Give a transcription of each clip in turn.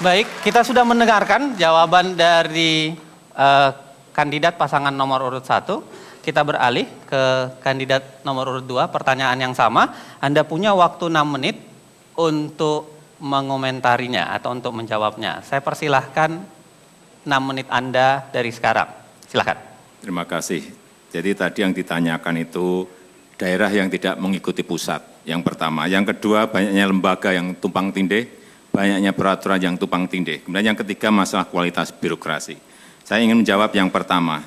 Baik, kita sudah mendengarkan jawaban dari kandidat pasangan nomor urut 1. Kita beralih ke kandidat nomor urut 2, pertanyaan yang sama. Anda punya waktu 6 menit untuk mengomentarinya atau untuk menjawabnya. Saya persilahkan 6 menit Anda dari sekarang. Silakan. Terima kasih. Jadi tadi yang ditanyakan itu daerah yang tidak mengikuti pusat, yang pertama. Yang kedua, banyaknya lembaga yang tumpang tindih, banyaknya peraturan yang tumpang tindih. Kemudian yang ketiga, masalah kualitas birokrasi. Saya ingin menjawab yang pertama,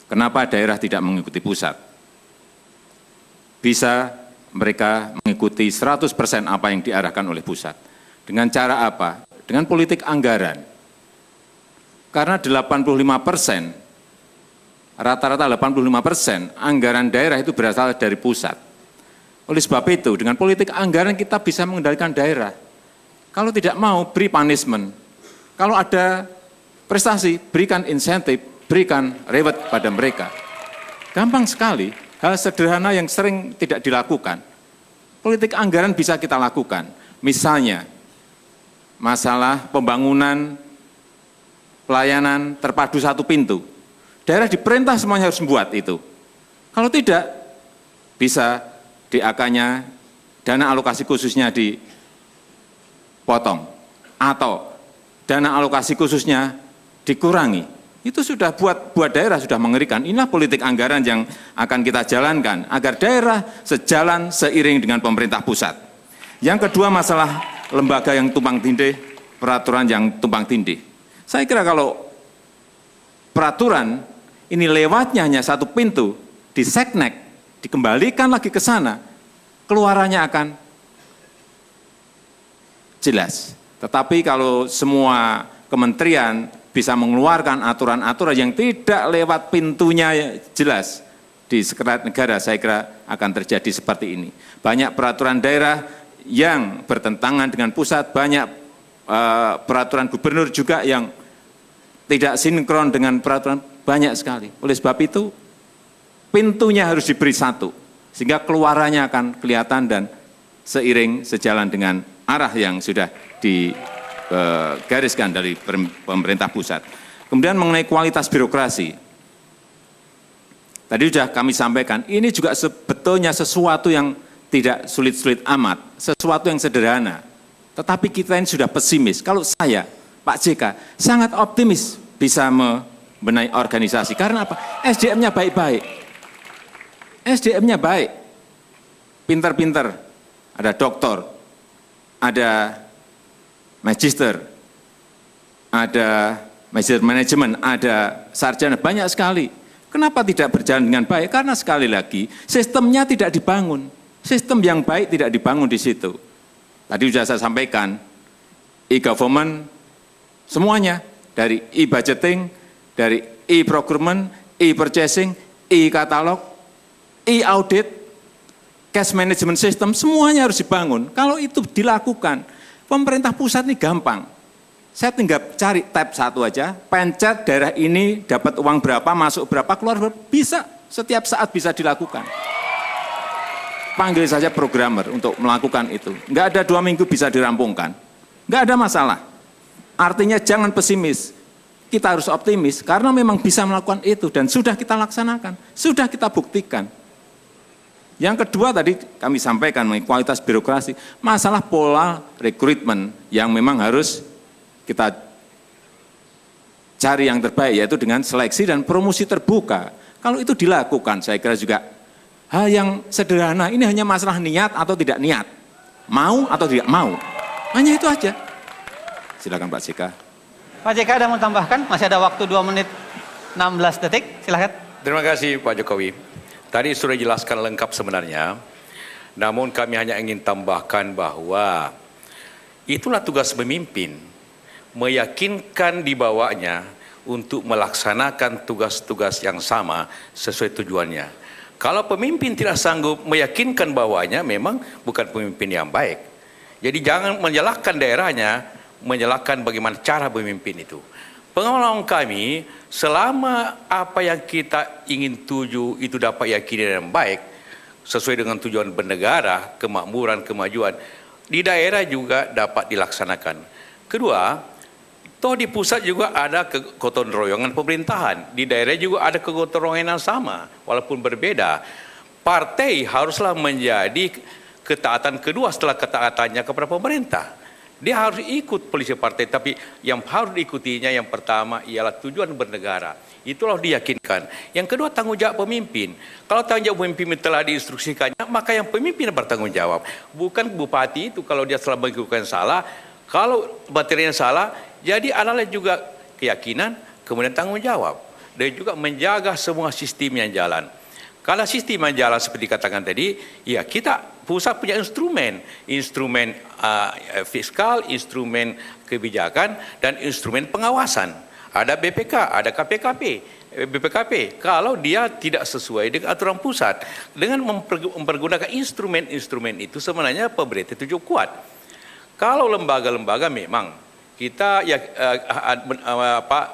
kenapa daerah tidak mengikuti pusat? Bisa mereka mengikuti 100% apa yang diarahkan oleh pusat. Dengan cara apa? Dengan politik anggaran. Karena 85%, rata-rata 85% anggaran daerah itu berasal dari pusat. Oleh sebab itu, dengan politik anggaran kita bisa mengendalikan daerah. Kalau tidak mau, beri punishment. Kalau ada prestasi, berikan insentif, berikan reward pada mereka. Gampang sekali, hal sederhana yang sering tidak dilakukan. Politik anggaran bisa kita lakukan. Misalnya, masalah pembangunan pelayanan terpadu satu pintu. Daerah diperintah semuanya harus membuat itu. Kalau tidak, bisa DAK-nya, dana alokasi khususnya dipotong. Atau dana alokasi khususnya dikurangi. Itu sudah buat daerah sudah mengerikan. Inilah politik anggaran yang akan kita jalankan agar daerah sejalan seiring dengan pemerintah pusat. Yang kedua, masalah lembaga yang tumpang tindih, peraturan yang tumpang tindih. Saya kira kalau peraturan ini lewatnya hanya satu pintu, di seknek, dikembalikan lagi ke sana, keluarannya akan jelas. Tetapi kalau semua kementerian bisa mengeluarkan aturan-aturan yang tidak lewat pintunya jelas di sekretariat negara, saya kira akan terjadi seperti ini. Banyak peraturan daerah yang bertentangan dengan pusat, banyak peraturan gubernur juga yang tidak sinkron dengan peraturan, banyak sekali. Oleh sebab itu, pintunya harus diberi satu, sehingga keluarannya akan kelihatan dan seiring sejalan dengan arah yang sudah digariskan dari pemerintah pusat. Kemudian mengenai kualitas birokrasi, tadi sudah kami sampaikan, ini juga sebetulnya sesuatu yang tidak sulit-sulit amat, sesuatu yang sederhana. Tetapi kita ini sudah pesimis. Kalau saya, Pak JK, sangat optimis bisa membenahi organisasi. Karena apa? SDM-nya baik-baik. SDM-nya baik. Pinter-pinter. Ada doktor, ada magister, ada magister manajemen, ada sarjana, banyak sekali. Kenapa tidak berjalan dengan baik? Karena sekali lagi, sistemnya tidak dibangun. Sistem yang baik tidak dibangun di situ. Tadi sudah saya sampaikan, e-government, semuanya, dari e-budgeting, dari e-procurement, e-purchasing, e-katalog, e-audit, cash management system, semuanya harus dibangun. Kalau itu dilakukan, pemerintah pusat ini gampang. Saya tinggal cari tab satu aja, pencet daerah ini dapat uang berapa, masuk berapa, keluar berapa, bisa, setiap saat bisa dilakukan. Panggil saja programmer untuk melakukan itu. Enggak ada 2 minggu bisa dirampungkan. Enggak ada masalah. Artinya jangan pesimis. Kita harus optimis karena memang bisa melakukan itu dan sudah kita laksanakan. Sudah kita buktikan. Yang kedua tadi kami sampaikan mengenai kualitas birokrasi. Masalah pola rekrutmen yang memang harus kita cari yang terbaik yaitu dengan seleksi dan promosi terbuka. Kalau itu dilakukan saya kira juga hal yang sederhana, ini hanya masalah niat atau tidak niat. Mau atau tidak mau. Hanya itu aja. Silakan Pak JK. Pak JK ada mau tambahkan? Masih ada waktu 2 menit 16 detik, silakan. Terima kasih Pak Jokowi. Tadi sudah dijelaskan lengkap sebenarnya. Namun kami hanya ingin tambahkan bahwa itulah tugas pemimpin. Meyakinkan di bawahnya untuk melaksanakan tugas-tugas yang sama sesuai tujuannya. Kalau pemimpin tidak sanggup meyakinkan bawahnya, memang bukan pemimpin yang baik. Jadi jangan menyalahkan daerahnya, menyalahkan bagaimana cara pemimpin itu. Pengalaman kami, selama apa yang kita ingin tuju itu dapat yakini dengan baik, sesuai dengan tujuan bernegara, kemakmuran, kemajuan, di daerah juga dapat dilaksanakan. Kedua, Toh di pusat juga ada kegotong royongan pemerintahan, di daerah juga ada kegotong royongan yang sama, walaupun berbeda. Partai haruslah menjadi ketaatan kedua setelah ketaatannya kepada pemerintah. Dia harus ikut polisi partai, tapi yang harus diikutinya yang pertama ialah tujuan bernegara. Itulah diyakinkan. Yang kedua, tanggung jawab pemimpin. Kalau tanggung jawab pemimpin telah diinstruksikannya, maka yang pemimpin bertanggung jawab. Bukan bupati itu kalau dia telah melakukan salah, kalau materinya salah, jadi adalah juga keyakinan, kemudian tanggung jawab. Dan juga menjaga semua sistem yang jalan. Kalau sistem yang jalan seperti katakan tadi, ya kita pusat punya instrumen fiskal, instrumen kebijakan, dan instrumen pengawasan. Ada BPK, ada BPKP. Kalau dia tidak sesuai dengan aturan pusat, dengan mempergunakan instrumen-instrumen itu sebenarnya pemerintah itu cukup kuat. Kalau lembaga-lembaga memang kita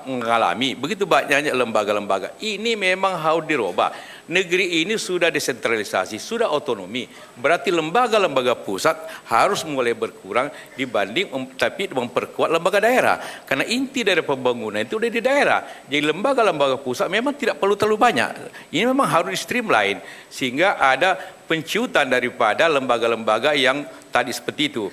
mengalami begitu banyaknya lembaga-lembaga. Ini memang harus dirubah. Negeri ini sudah desentralisasi, sudah otonomi. Berarti lembaga-lembaga pusat harus mulai berkurang dibanding tapi memperkuat lembaga daerah. Karena inti dari pembangunan itu ada di daerah. Jadi lembaga-lembaga pusat memang tidak perlu terlalu banyak. Ini memang harus di-streamline sehingga ada penciutan daripada lembaga-lembaga yang tadi seperti itu.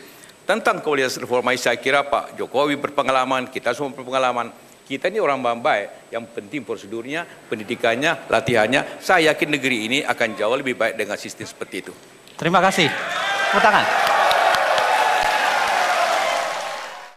Tentang kualitas reformasi saya kira Pak Jokowi berpengalaman, kita semua berpengalaman. Kita ini orang baik, yang penting prosedurnya, pendidikannya, latihannya. Saya yakin negeri ini akan jauh lebih baik dengan sistem seperti itu. Terima kasih. Tepuk tangan.